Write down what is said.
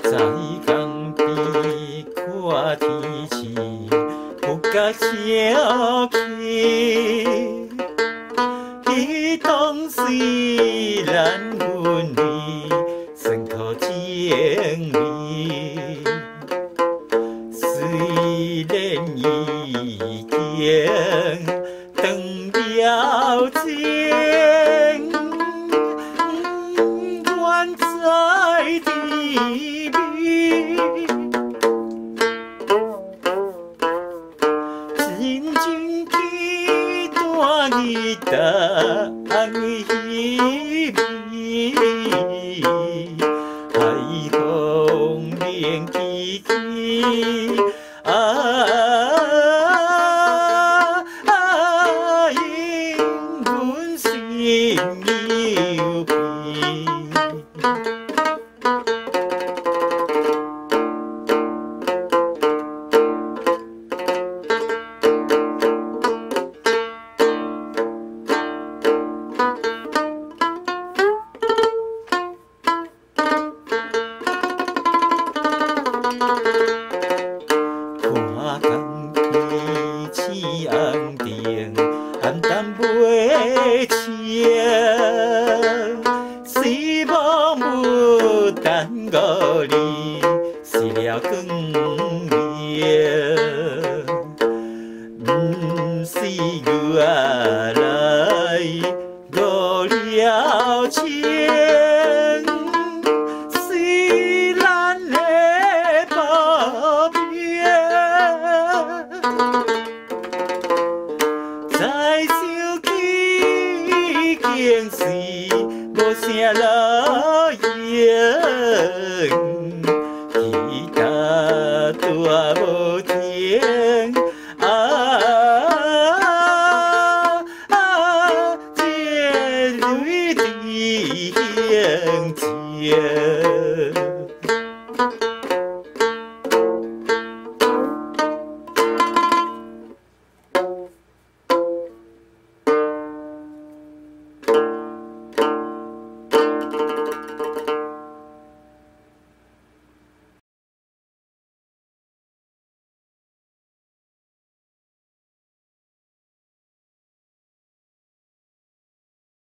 在江边看天气，有甲小溪，彼当虽然阮味，酸苦情味。虽然已经长了情，愿在地味。真正期待你等稀微，海风连起起因阮心有悲。看江天气红灯，暗淡袂清，虽无牡丹五里，是了光明。毋是我来误了情。再想起，竟是无啥路用，期待大无停。